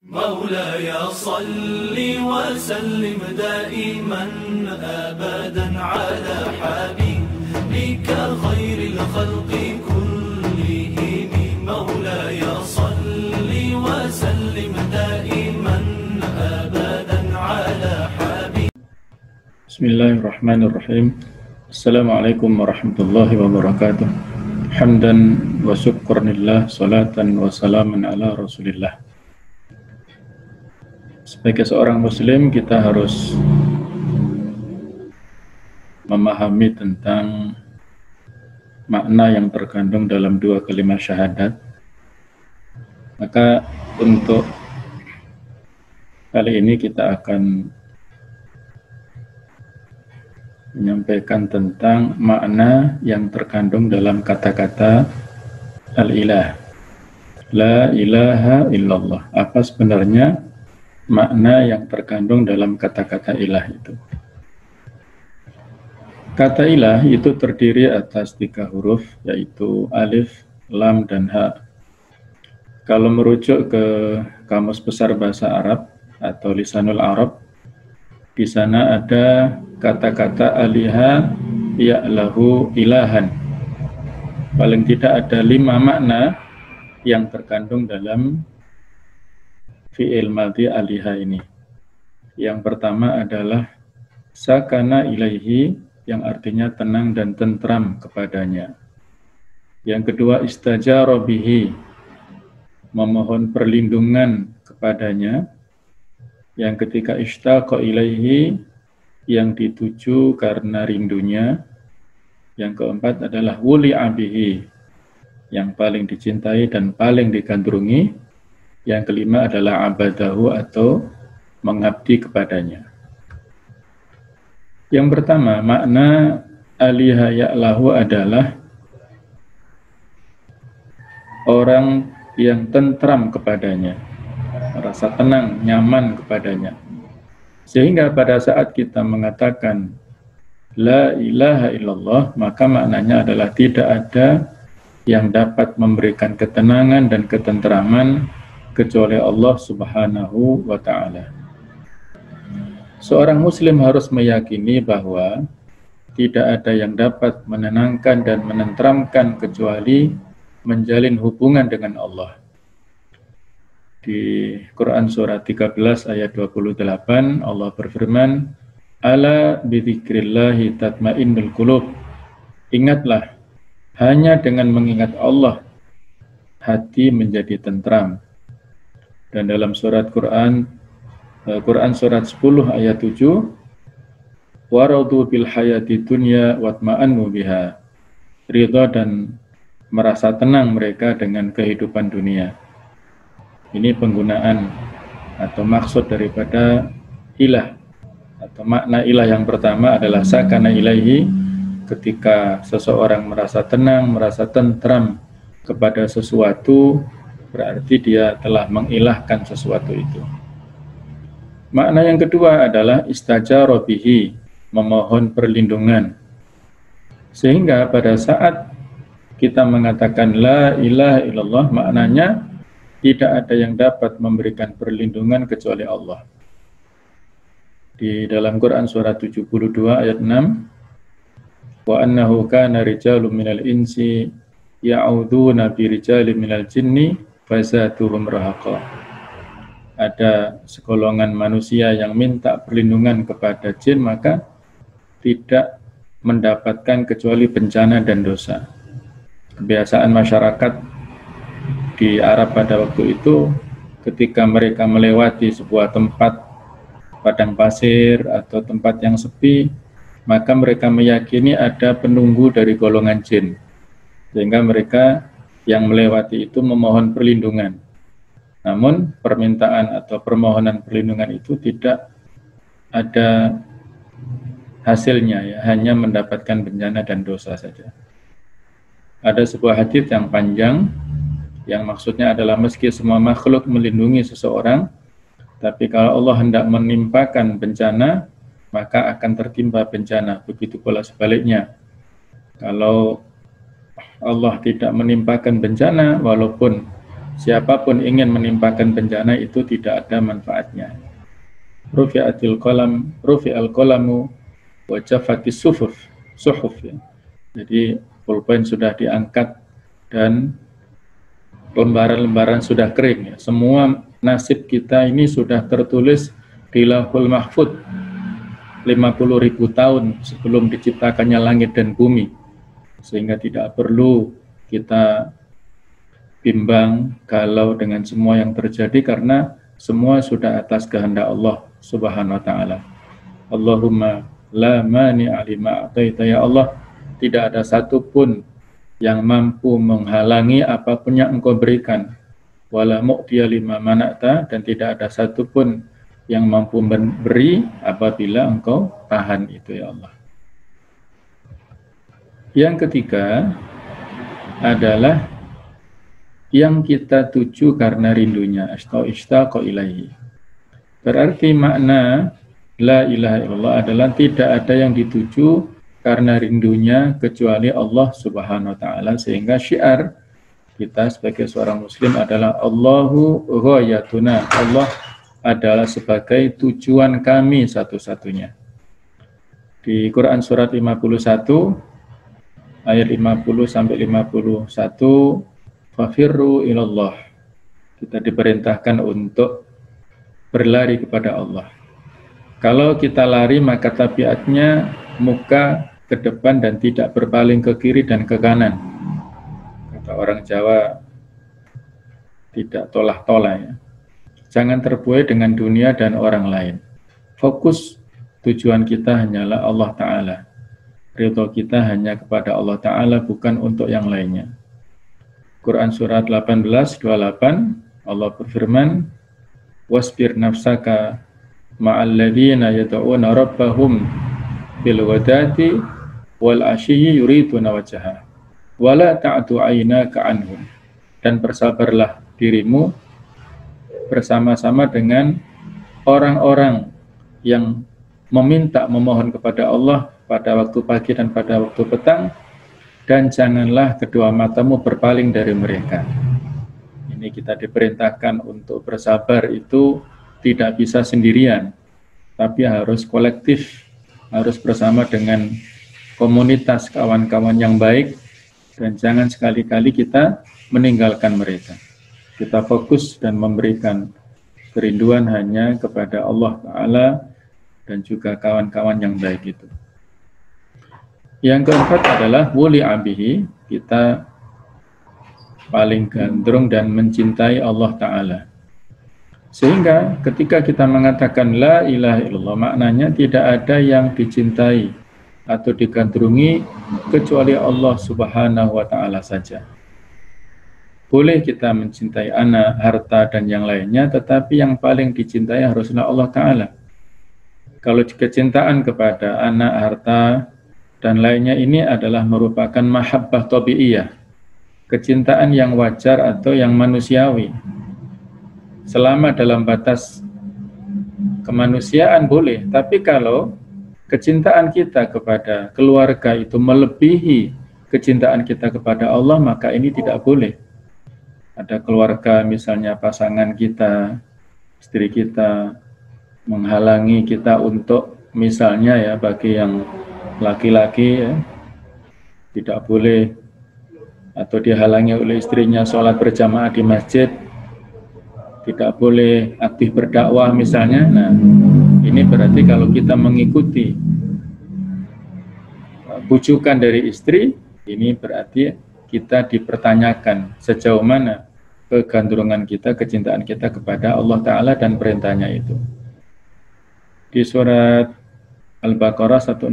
مولاي صل وسلم دائما أبدا على حبيبك خير الخلق كلهم. مولاي صل وسلم دائما أبدا على حبيبك. بسم الله الرحمن الرحيم. Assalamualaikum warahmatullahi wabarakatuh. Hamdan wa syukurnillah, salatan wa salaman ala rasulillah. Sebagai seorang muslim, kita harus memahami tentang makna yang terkandung dalam dua kalimat syahadat. Maka untuk kali ini kita akan menyampaikan tentang makna yang terkandung dalam kata-kata al-ilah. La ilaha illallah. Apa sebenarnya makna yang terkandung dalam kata-kata ilah itu? Kata ilah itu terdiri atas 3 huruf, yaitu alif, lam, dan ha. Kalau merujuk ke Kamus Besar Bahasa Arab atau Lisanul Arab, di sana ada kata-kata aliha ya'lahu ilahan. Paling tidak ada 5 makna yang terkandung dalam fi'il madhi aliha ini. Yang pertama adalah sakana ilaihi, yang artinya tenang dan tentram kepadanya. Yang kedua istajara bihi, memohon perlindungan kepadanya. Yang ketiga ishtaqa ilaihi, yang dituju karena rindunya. Yang keempat adalah wuli'a bihi, yang paling dicintai dan paling digandrungi. Yang kelima adalah abadahu, atau mengabdi kepadanya. Yang pertama, makna aliha ya'lahu adalah orang yang tentram kepadanya, merasa tenang, nyaman kepadanya. Sehingga pada saat kita mengatakan la ilaha illallah, maka maknanya adalah tidak ada yang dapat memberikan ketenangan dan ketentraman kecuali Allah Subhanahu wa ta'ala. Seorang muslim harus meyakini bahwa tidak ada yang dapat menenangkan dan menenteramkan kecuali menjalin hubungan dengan Allah. Di Quran surat 13 ayat 28, Allah berfirman, ala bidzikrillahi tatmainnul qulub. Ingatlah, hanya dengan mengingat Allah hati menjadi tentram. Dan dalam surat Quran surat 10 ayat 7, waradu bil hayati dunya watma'annu biha. Ridha dan merasa tenang mereka dengan kehidupan dunia. Ini penggunaan atau maksud daripada ilah, atau makna ilah yang pertama adalah sakana ilaihi, ketika seseorang merasa tenang, merasa tentram kepada sesuatu, berarti dia telah mengilahkan sesuatu itu. Makna yang kedua adalah istajara bihi, memohon perlindungan. Sehingga pada saat kita mengatakan la ilaha illallah, maknanya tidak ada yang dapat memberikan perlindungan kecuali Allah. Di dalam Quran surat 72 ayat 6, wa annahu kana rijalun minal insi ya'uduna bi rijalin minal jinni fazaduhum rahaqa. Ada segolongan manusia yang minta perlindungan kepada jin, maka tidak mendapatkan kecuali bencana dan dosa. Kebiasaan masyarakat di Arab pada waktu itu, ketika mereka melewati sebuah tempat padang pasir atau tempat yang sepi, maka mereka meyakini ada penunggu dari golongan jin, sehingga mereka yang melewati itu memohon perlindungan. Namun permintaan atau permohonan perlindungan itu tidak ada hasilnya, ya, hanya mendapatkan bencana dan dosa saja. Ada sebuah hadits yang panjang yang maksudnya adalah meski semua makhluk melindungi seseorang, tapi kalau Allah hendak menimpakan bencana, maka akan tertimpa bencana. Begitu pula sebaliknya. Kalau Allah tidak menimpakan bencana, walaupun siapapun ingin menimpakan bencana itu tidak ada manfaatnya. Rufi'atil qalamu wa jaffatis suhuf ya. Jadi pulpen sudah diangkat dan lembaran-lembaran sudah kering ya. Semua nasib kita ini sudah tertulis di Lauhul Mahfuz 50.000 tahun sebelum diciptakannya langit dan bumi, sehingga tidak perlu kita bimbang galau dengan semua yang terjadi karena semua sudah atas kehendak Allah Subhanahu wa taala. Allahumma la mani'a lima a'taita, ya Allah, tidak ada satupun yang mampu menghalangi apapun yang Engkau berikan, wala mu'tiya lima mana'ta, dan tidak ada satupun yang mampu memberi apabila Engkau tahan itu, ya Allah. Yang ketiga adalah yang kita tuju karena rindunya, ishtaqa ilaihi. Berarti makna la ilaha illallah adalah tidak ada yang dituju karena rindunya kecuali Allah Subhanahu wa taala, sehingga syiar kita sebagai seorang muslim adalah Allahu ghayatuna, Allah adalah sebagai tujuan kami satu-satunya. Di Quran surat 51 ayat 50 sampai 51, fafirru ilallah, kita diperintahkan untuk berlari kepada Allah. Kalau kita lari maka tabiatnya muka ke depan dan tidak berpaling ke kiri dan ke kanan. Kata orang Jawa, tidak tolah-tolah ya. Jangan terbuai dengan dunia dan orang lain. Fokus tujuan kita hanyalah Allah Ta'ala. Ridho kita hanya kepada Allah Ta'ala, bukan untuk yang lainnya. Quran surat 18:28, Allah berfirman, wasbir nafsaka ma'alladzina yad'una rabbahum bil ghadati wal ashiyyi yuriduna wajhaha wala ta'tu 'ainaka anhum, dan bersabarlah dirimu bersama-sama dengan orang-orang yang memohon kepada Allah pada waktu pagi dan pada waktu petang, dan janganlah kedua matamu berpaling dari mereka. Ini kita diperintahkan untuk bersabar itu tidak bisa sendirian, tapi harus kolektif, harus bersama dengan komunitas kawan-kawan yang baik, dan jangan sekali-kali kita meninggalkan mereka. Kita fokus dan memberikan kerinduan hanya kepada Allah Ta'ala dan juga kawan-kawan yang baik itu. Yang keempat adalah wuli abihi, kita paling gandrung dan mencintai Allah Ta'ala. Sehingga ketika kita mengatakan la ilaha illallah, maknanya tidak ada yang dicintai atau digandrungi kecuali Allah Subhanahu wa Ta'ala saja. Boleh kita mencintai anak, harta, dan yang lainnya, tetapi yang paling dicintai haruslah Allah Ta'ala. Kalau kecintaan kepada anak, harta, dan lainnya ini adalah merupakan mahabbah tabi'iyah, kecintaan yang wajar atau yang manusiawi. Selama dalam batas kemanusiaan boleh, tapi kalau kecintaan kita kepada keluarga itu melebihi kecintaan kita kepada Allah, maka ini tidak boleh. Ada keluarga, misalnya pasangan kita, istri kita, menghalangi kita untuk, misalnya ya, bagi yang laki-laki ya, tidak boleh, atau dihalangi oleh istrinya sholat berjamaah di masjid, tidak boleh aktif berdakwah misalnya. Nah, ini berarti kalau kita mengikuti bujukan dari istri, ini berarti kita dipertanyakan sejauh mana kegandrungan kita, kecintaan kita kepada Allah Ta'ala dan perintahnya itu. Di surat Al-Baqarah 165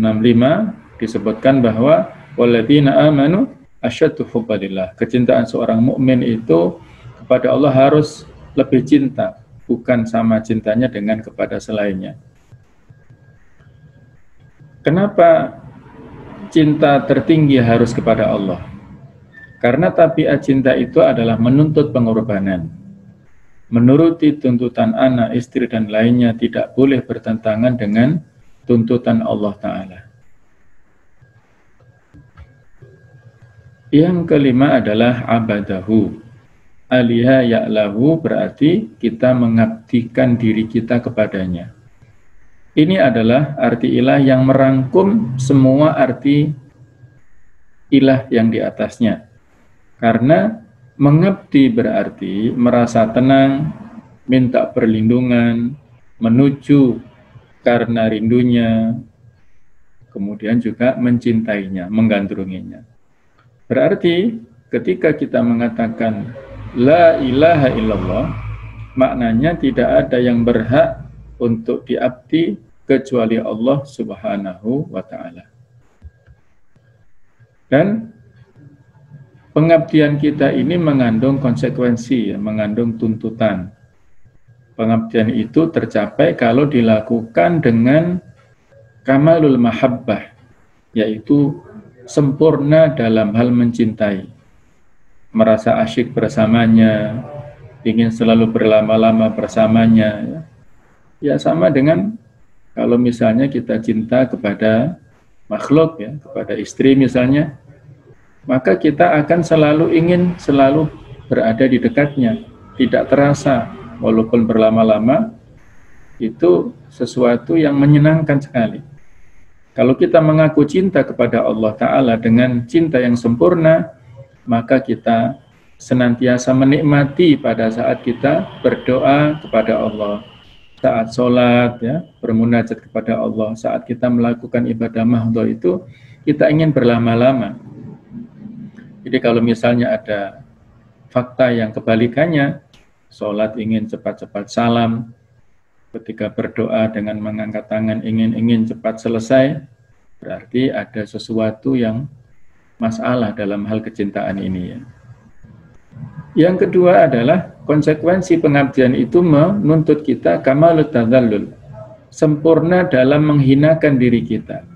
disebutkan bahwa walladzina amanu asyaddu hubbalillah, kecintaan seorang mukmin itu kepada Allah harus lebih cinta, bukan sama cintanya dengan kepada selainnya. Kenapa cinta tertinggi harus kepada Allah? Karena tabiat cinta itu adalah menuntut pengorbanan. Menuruti tuntutan anak, istri, dan lainnya tidak boleh bertentangan dengan tuntutan Allah Ta'ala. Yang kelima adalah abadahu, aliha ya'lahu berarti kita mengabdikan diri kita kepadanya. Ini adalah arti ilah yang merangkum semua arti ilah yang di atasnya. Karena mengabdi berarti merasa tenang, minta perlindungan, menuju karena rindunya, kemudian juga mencintainya, menggandrunginya. Berarti ketika kita mengatakan la ilaha illallah, maknanya tidak ada yang berhak untuk diabdi kecuali Allah Subhanahu wa ta'ala. Dan pengabdian kita ini mengandung konsekuensi, mengandung tuntutan. Pengabdian itu tercapai kalau dilakukan dengan kamalul mahabbah, yaitu sempurna dalam hal mencintai, merasa asyik bersamanya, ingin selalu berlama-lama bersamanya. Ya sama dengan kalau misalnya kita cinta kepada makhluk, ya, kepada istri misalnya, maka kita akan selalu ingin selalu berada di dekatnya, tidak terasa walaupun berlama-lama. Itu sesuatu yang menyenangkan sekali. Kalau kita mengaku cinta kepada Allah Ta'ala dengan cinta yang sempurna, maka kita senantiasa menikmati pada saat kita berdoa kepada Allah, saat sholat, ya, bermunajat kepada Allah, saat kita melakukan ibadah mahdhah itu, kita ingin berlama-lama. Jadi kalau misalnya ada fakta yang kebalikannya, sholat ingin cepat-cepat salam, ketika berdoa dengan mengangkat tangan ingin cepat selesai, berarti ada sesuatu yang masalah dalam hal kecintaan ini, ya. Yang kedua adalah konsekuensi pengabdian itu menuntut kita kamalut tadzallul, sempurna dalam menghinakan diri kita.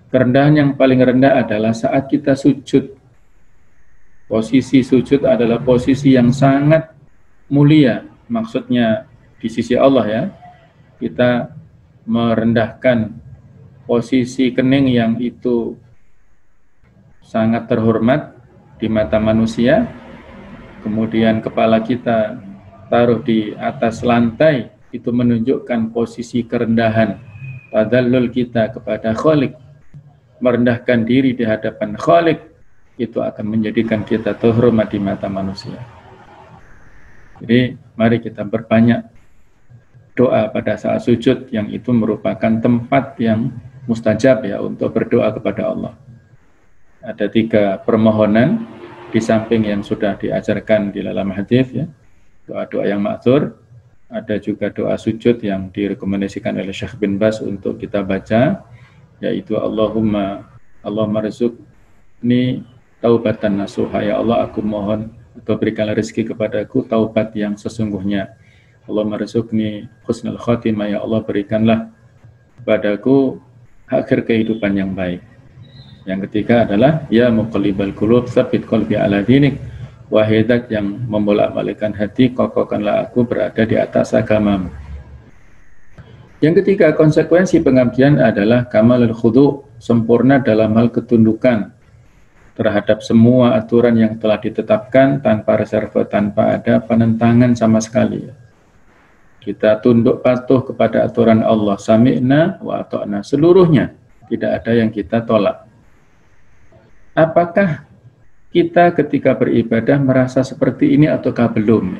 Kerendahan yang paling rendah adalah saat kita sujud. Posisi sujud adalah posisi yang sangat mulia, maksudnya di sisi Allah, ya. Kita merendahkan posisi kening yang itu sangat terhormat di mata manusia, kemudian kepala kita taruh di atas lantai, itu menunjukkan posisi kerendahan, tadzallul kita kepada Khalik, merendahkan diri di hadapan Khalik, itu akan menjadikan kita terhormat di mata manusia. Jadi mari kita berbanyak doa pada saat sujud, yang itu merupakan tempat yang mustajab, ya, untuk berdoa kepada Allah. Ada 3 permohonan di samping yang sudah diajarkan di dalam hadis, ya, doa-doa yang ma'thur. Ada juga doa sujud yang direkomendasikan oleh Syekh bin Baz untuk kita baca, yaitu Allahumma rzuqni taubatan nasuha, ya Allah aku mohon atau berikanlah rezeki kepadaku taubat yang sesungguhnya. Allahumma rzuqni husnul khatimah, ya Allah berikanlah kepadaku akhir kehidupan yang baik. Yang ketiga adalah ya muqallibal qulub tsabbit qalbi ala dinik, wahai zat yang membolak-balikkan hati, kokohkanlah aku berada di atas agamamu. Yang ketiga, konsekuensi pengabdian adalah kamalul khudu', sempurna dalam hal ketundukan terhadap semua aturan yang telah ditetapkan tanpa reserve, tanpa ada penentangan sama sekali. Kita tunduk patuh kepada aturan Allah, sami'na wa ata'na, seluruhnya, tidak ada yang kita tolak. Apakah kita ketika beribadah merasa seperti ini ataukah belum?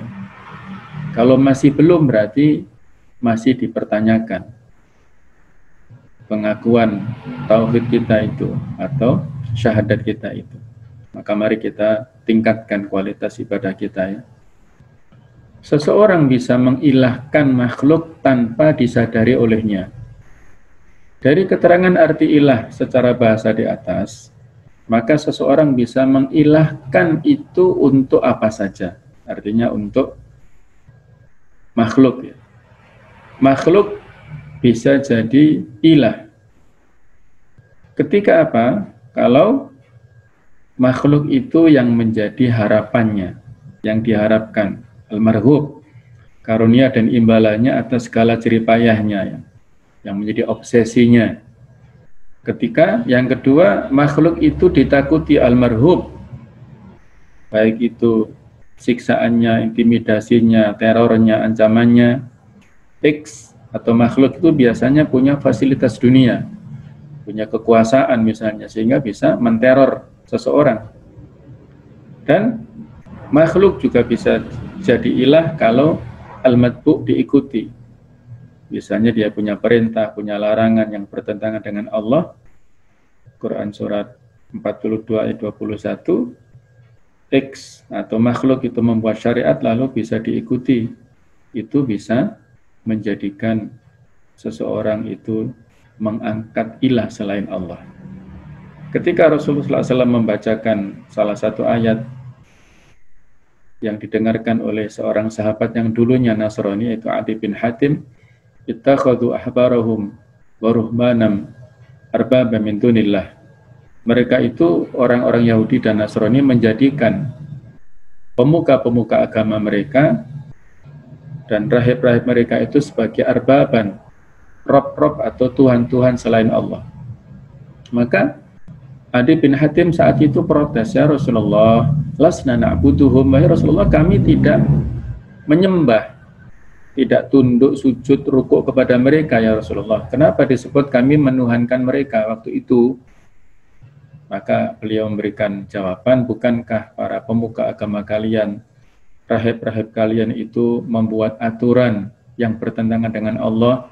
Kalau masih belum, berarti masih dipertanyakan pengakuan tauhid kita itu atau syahadat kita itu. Maka mari kita tingkatkan kualitas ibadah kita, ya. Seseorang bisa mengilahkan makhluk tanpa disadari olehnya. Dari keterangan arti ilah secara bahasa di atas, maka seseorang bisa mengilahkan itu untuk apa saja. Artinya untuk makhluk, ya. Makhluk bisa jadi ilah. Ketika apa? Kalau makhluk itu yang menjadi harapannya, yang diharapkan, al-marhub, karunia dan imbalannya atas segala jeripayahnya, ya, yang menjadi obsesinya. Ketika yang kedua, makhluk itu ditakuti, al-marhub, baik itu siksaannya, intimidasinya, terornya, ancamannya. X atau makhluk itu biasanya punya fasilitas dunia, punya kekuasaan misalnya, sehingga bisa menteror seseorang. Dan makhluk juga bisa jadi ilah kalau al-matbu' diikuti. Biasanya dia punya perintah, punya larangan yang bertentangan dengan Allah. Quran surat 42 ayat 21. X atau makhluk itu membuat syariat lalu bisa diikuti. Itu bisa menjadikan seseorang itu mengangkat ilah selain Allah. Ketika Rasulullah SAW membacakan salah satu ayat yang didengarkan oleh seorang sahabat yang dulunya Nasrani, yaitu Adi bin Hatim, ittakhadhu ahbarahum wa ruhbanam arbaba min dunillah. Mereka itu orang-orang Yahudi dan Nasrani menjadikan pemuka-pemuka agama mereka dan rahib-rahib mereka itu sebagai arbaban, rob-rob atau tuhan-tuhan selain Allah. Maka Adi bin Hatim saat itu protes, ya Rasulullah, lasna na'buduhum, wahai Rasulullah, kami tidak menyembah, tidak tunduk, sujud, rukuk kepada mereka, ya Rasulullah. Kenapa disebut kami menuhankan mereka waktu itu? Maka beliau memberikan jawaban, bukankah para pemuka agama kalian, rahib-rahib kalian itu membuat aturan yang bertentangan dengan Allah,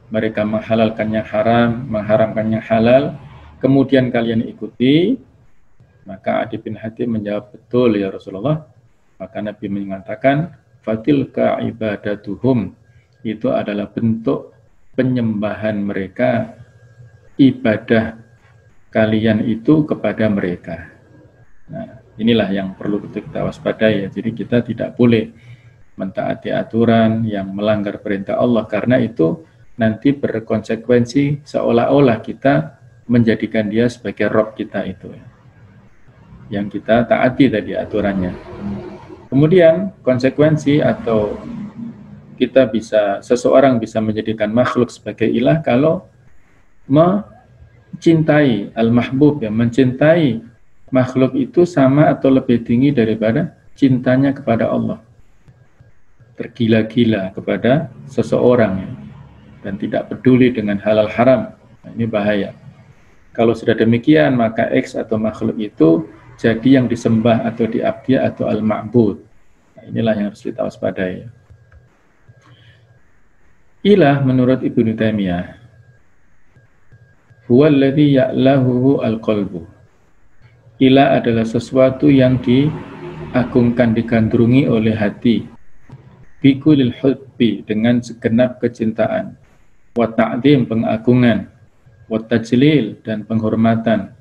mereka menghalalkan yang haram, mengharamkan yang halal, kemudian kalian ikuti? Maka Adi bin Hatim menjawab, betul ya Rasulullah. Maka Nabi mengatakan, fatilka ibadatuhum, itu adalah bentuk penyembahan mereka, ibadah kalian itu kepada mereka. Nah, inilah yang perlu kita waspadai ya. Jadi kita tidak boleh mentaati aturan yang melanggar perintah Allah, karena itu nanti berkonsekuensi seolah-olah kita menjadikan dia sebagai Rob kita itu ya, yang kita taati tadi aturannya. Kemudian konsekuensi atau seseorang bisa menjadikan makhluk sebagai ilah kalau mencintai al-mahbub, ya, mencintai makhluk itu sama atau lebih tinggi daripada cintanya kepada Allah. Tergila-gila kepada seseorang ya, dan tidak peduli dengan halal haram. Nah, ini bahaya. Kalau sudah demikian, maka X atau makhluk itu jadi yang disembah atau diabdi atau al-ma'bud. Nah, inilah yang harus kita waspadai. Ilah menurut Ibnu Taimiyah, huwa alladhi ya'lahuhu al-qalbu. Ilah adalah sesuatu yang diagungkan, digandrungi oleh hati. Bikulil hubbi, dengan segenap kecintaan. Wa ta'zim, pengagungan. Wa tajlil, dan penghormatan.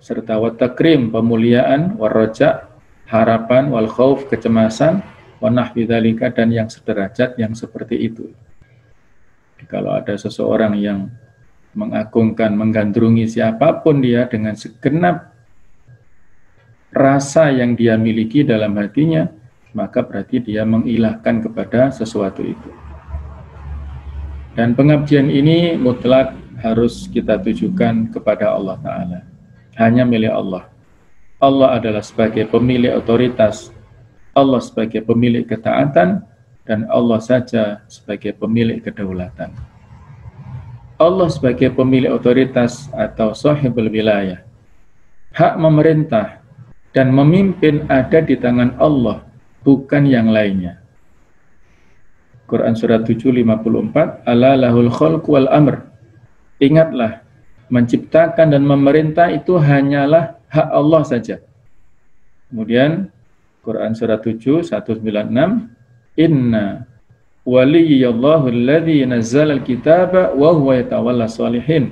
Serta wa takrim, pemuliaan. Wa roja, harapan. Wal khauf, kecemasan. Wa nahwi dzalika, dan yang sederajat yang seperti itu. Kalau ada seseorang yang mengagungkan, menggandrungi siapapun dia dengan segenap rasa yang dia miliki dalam hatinya, maka berarti dia mengilahkan kepada sesuatu itu. Dan pengabdian ini mutlak harus kita tujukan kepada Allah Ta'ala. Hanya milik Allah. Allah adalah sebagai pemilik otoritas, Allah sebagai pemilik ketaatan, dan Allah saja sebagai pemilik kedaulatan. Allah sebagai pemilik otoritas atau sahibul wilayah, hak memerintah dan memimpin ada di tangan Allah, bukan yang lainnya. Quran surat 7:54, ala lahul khalq wal amr. Ingatlah, menciptakan dan memerintah itu hanyalah hak Allah saja. Kemudian Quran surat 7:196, inna waliyallahu alladzi nazzala al-kitaba wa huwa yatawalla shalihin.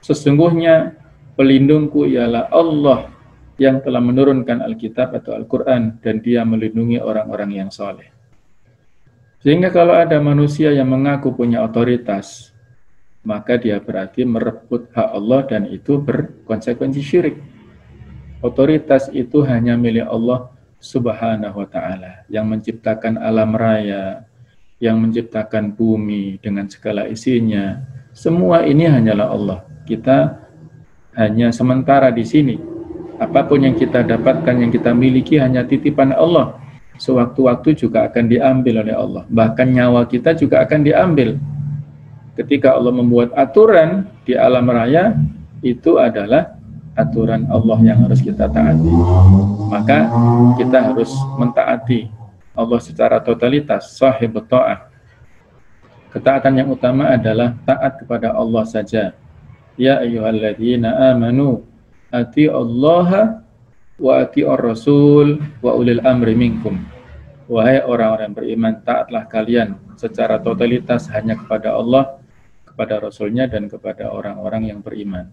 Sesungguhnya pelindungku ialah Allah yang telah menurunkan Alkitab atau Al-Quran, dan dia melindungi orang-orang yang saleh. Sehingga kalau ada manusia yang mengaku punya otoritas, maka dia berarti merebut hak Allah, dan itu berkonsekuensi syirik. Otoritas itu hanya milik Allah Subhanahu wa ta'ala, yang menciptakan alam raya, yang menciptakan bumi dengan segala isinya. Semua ini hanyalah Allah. Kita hanya sementara di sini. Apapun yang kita dapatkan, yang kita miliki hanya titipan Allah. sewaktu-waktu juga akan diambil oleh Allah. Bahkan nyawa kita juga akan diambil. Ketika Allah membuat aturan di alam raya, itu adalah aturan Allah yang harus kita taati. Maka kita harus mentaati Allah secara totalitas, sahibut ta'ah. Ketaatan yang utama adalah taat kepada Allah saja. Ya ayyuhalladzina amanu ati'ullaha wa ati'ur rasul wa ulil amri minkum. Wahai orang-orang beriman, taatlah kalian secara totalitas hanya kepada Allah, kepada Rasulnya, dan kepada orang-orang yang beriman.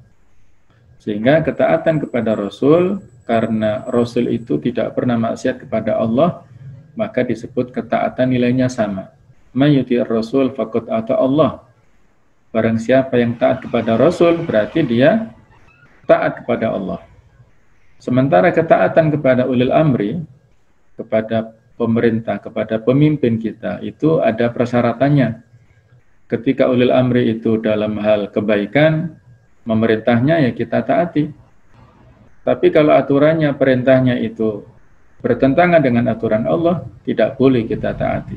Sehingga ketaatan kepada Rasul, karena Rasul itu tidak pernah maksiat kepada Allah, maka disebut ketaatan nilainya sama. Mayyuti'ir Rasul faqad ata Allah. Barang siapa yang taat kepada Rasul, berarti dia taat kepada Allah. Sementara ketaatan kepada ulil amri, kepada pemerintah, kepada pemimpin kita, itu ada persyaratannya. Ketika ulil amri itu dalam hal kebaikan, memerintahnya ya kita taati. Tapi kalau aturannya, perintahnya itu bertentangan dengan aturan Allah, tidak boleh kita taati.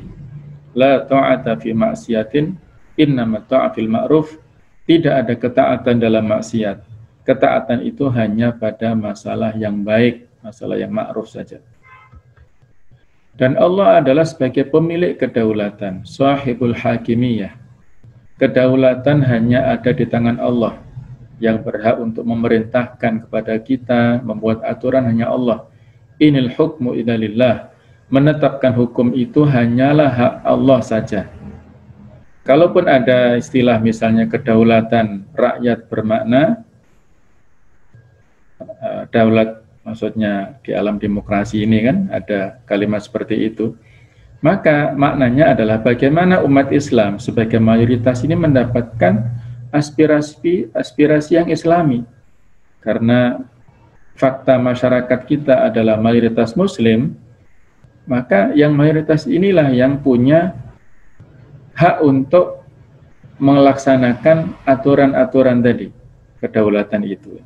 La ta'ata fi maksiatin, innamat ta'a fil ma'ruf. Tidak ada ketaatan dalam maksiat. Ketaatan itu hanya pada masalah yang baik, masalah yang ma'ruf saja. Dan Allah adalah sebagai pemilik kedaulatan, sahibul hakimiyah. Kedaulatan hanya ada di tangan Allah. Yang berhak untuk memerintahkan kepada kita, membuat aturan hanya Allah. Inil hukmu illa lillah. Menetapkan hukum itu hanyalah hak Allah saja. Kalaupun ada istilah misalnya kedaulatan rakyat bermakna daulat, maksudnya di alam demokrasi ini kan ada kalimat seperti itu, maka maknanya adalah bagaimana umat Islam sebagai mayoritas ini mendapatkan aspirasi yang islami. Karena fakta masyarakat kita adalah mayoritas muslim, maka yang mayoritas inilah yang punya hak untuk melaksanakan aturan-aturan tadi, kedaulatan itu.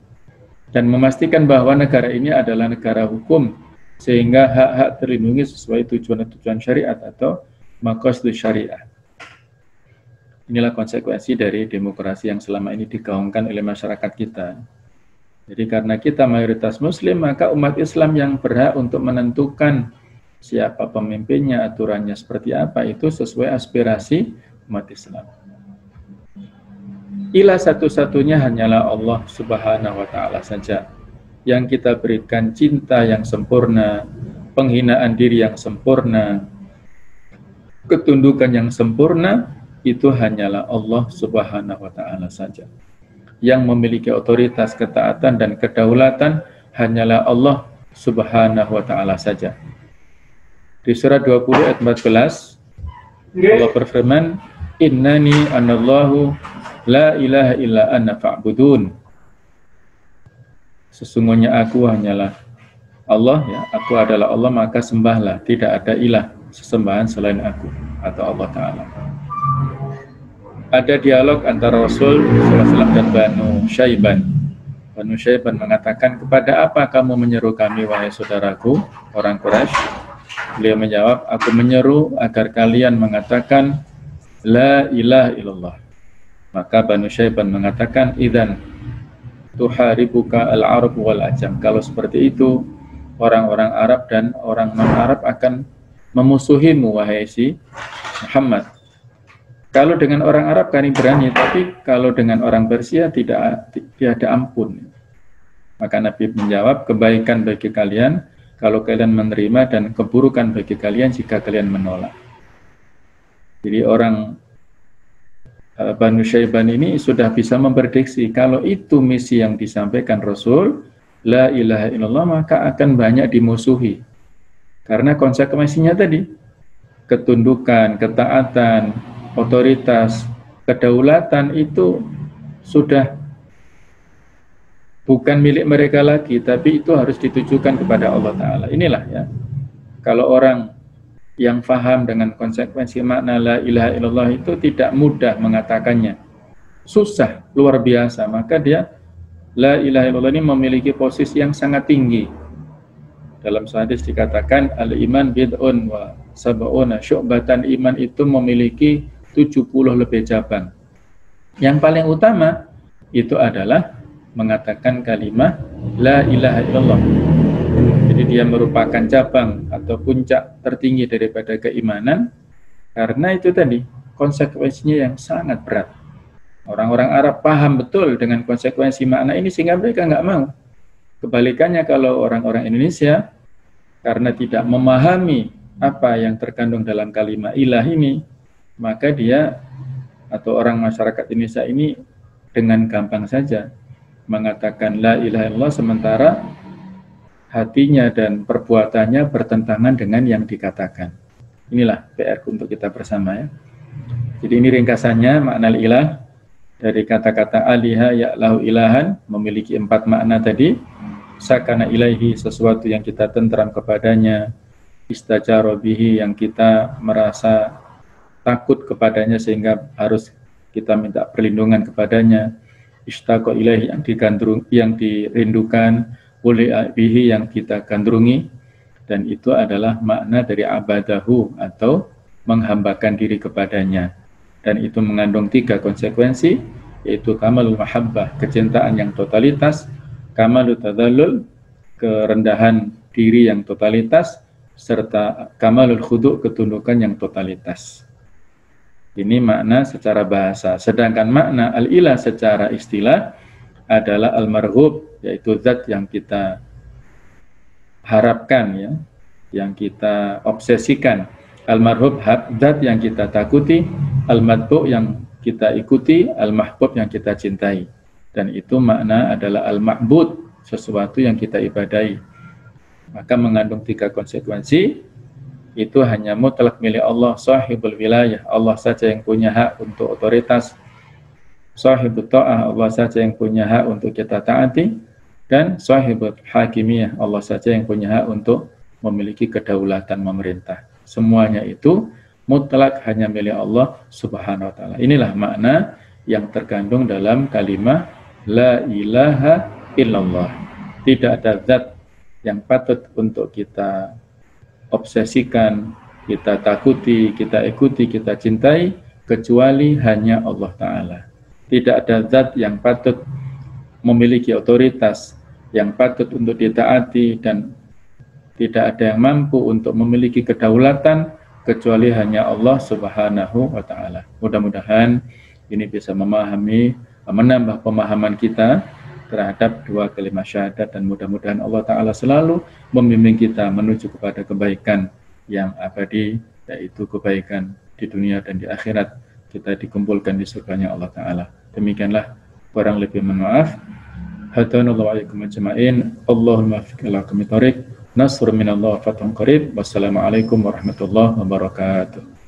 Dan memastikan bahwa negara ini adalah negara hukum, sehingga hak-hak terlindungi sesuai tujuan-tujuan syariat atau maqasid syariah. Inilah konsekuensi dari demokrasi yang selama ini digaungkan oleh masyarakat kita. Jadi karena kita mayoritas muslim, maka umat Islam yang berhak untuk menentukan siapa pemimpinnya, aturannya seperti apa, itu sesuai aspirasi umat Islam. Ilah satu-satunya hanyalah Allah Subhanahu wa ta'ala saja yang kita berikan cinta yang sempurna, penghinaan diri yang sempurna, ketundukan yang sempurna, itu hanyalah Allah Subhanahu wa ta'ala saja. Yang memiliki otoritas, ketaatan, dan kedaulatan hanyalah Allah Subhanahu wa ta'ala saja. Di surat 20 ayat 14, Allah berfirman, Innani anallahu la ilaha illa ana fa'budun. Sesungguhnya aku hanyalah Allah, ya, aku adalah Allah, maka sembahlah, tidak ada ilah sesembahan selain aku, atau Allah Ta'ala. Ada dialog antara Rasul SAW dan Banu Syaiban. Banu Syaiban mengatakan, kepada apa kamu menyeru kami, wahai saudaraku, orang Quraisy? Beliau menjawab, aku menyeru agar kalian mengatakan la ilaha illallah. Maka Banu Syaiban mengatakan, idzan tuharibuka al-arab wal ajam. Kalau seperti itu, orang-orang Arab dan orang non-Arab akan memusuhimu, wahai si Muhammad. Kalau dengan orang Arab kami berani, tapi kalau dengan orang Persia tidak ada ampun. Maka Nabi menjawab, kebaikan bagi kalian kalau kalian menerima, dan keburukan bagi kalian jika kalian menolak. Jadi orang Banu Syaiban ini sudah bisa memprediksi kalau itu misi yang disampaikan Rasul, la ilaha illallah, maka akan banyak dimusuhi. Karena konsekuensinya tadi, ketundukan, ketaatan, otoritas, kedaulatan itu sudah bukan milik mereka lagi, tapi itu harus ditujukan kepada Allah Ta'ala. Inilah ya, kalau orang yang faham dengan konsekuensi makna la ilaha illallah itu tidak mudah mengatakannya, susah, luar biasa, maka dia la ilaha illallah ini memiliki posisi yang sangat tinggi. Dalam hadis dikatakan al-iman bid'un wa sab'una syu'batan, iman itu memiliki 70 lebih cabang. Yang paling utama itu adalah mengatakan kalimat la ilaha illallah. Jadi dia merupakan cabang atau puncak tertinggi daripada keimanan, karena itu tadi konsekuensinya yang sangat berat. Orang-orang Arab paham betul dengan konsekuensi makna ini sehingga mereka nggak mau. Kebalikannya kalau orang-orang Indonesia, karena tidak memahami apa yang terkandung dalam kalimat ilah ini, maka dia atau orang masyarakat Indonesia ini dengan gampang saja mengatakan la ilaha illallah, sementara hatinya dan perbuatannya bertentangan dengan yang dikatakan. Inilah PR untuk kita bersama ya. Jadi ini ringkasannya makna ilah dari kata-kata aliha ya'lahu ilahan, memiliki 4 makna tadi. Sakana ilaihi, sesuatu yang kita tentram kepadanya. Istajaro bihi, yang kita merasa takut kepadanya sehingga harus kita minta perlindungan kepadanya. Ishtaqo ilaihi, yang dirindukan. Uli bihi, yang kita gandrungi. Dan itu adalah makna dari abadahu, atau menghambakan diri kepadanya. Dan itu mengandung 3 konsekuensi, yaitu kamalul mahabbah, kecintaan yang totalitas, kamalul tadallul, kerendahan diri yang totalitas, serta kamalul khudu', ketundukan yang totalitas. Ini makna secara bahasa. Sedangkan makna al-ilah secara istilah adalah al-marghub, yaitu zat yang kita harapkan ya, yang kita obsesikan. Al-marhub, zat yang kita takuti. Al-matbu', yang kita ikuti. Al-mahbub, yang kita cintai. Dan itu makna adalah al-ma'bud, sesuatu yang kita ibadahi. Maka mengandung 3 konsekuensi. Itu hanya mutlak milik Allah, sahibul wilayah, Allah saja yang punya hak untuk otoritas. Sahibut ta'ah, Allah saja yang punya hak untuk kita taati. Dan sahibut hakimiyah, Allah saja yang punya hak untuk memiliki kedaulatan memerintah. Semuanya itu mutlak hanya milik Allah subhanahu wa ta'ala. Inilah makna yang terkandung dalam kalimat la ilaha illallah. Tidak ada zat yang patut untuk kita obsesikan, kita takuti, kita ikuti, kita cintai, kecuali hanya Allah Ta'ala. Tidak ada zat yang patut memiliki otoritas, yang patut untuk ditaati, dan tidak ada yang mampu untuk memiliki kedaulatan, kecuali hanya Allah Subhanahu wa Ta'ala. Mudah-mudahan ini bisa memahami, menambah pemahaman kita terhadap 2 kalimat syahadat, dan mudah-mudahan Allah Ta'ala selalu membimbing kita menuju kepada kebaikan yang abadi, yaitu kebaikan di dunia dan di akhirat. Kita dikumpulkan di surganya Allah Ta'ala. Demikianlah, kurang lebih mohon maaf. Hadanallahu wa iyyakum ajma'in. Allahumma fiq ila qamit thariq. Nasr minallah wa fathun qarib. Wassalamualaikum warahmatullahi wabarakatuh.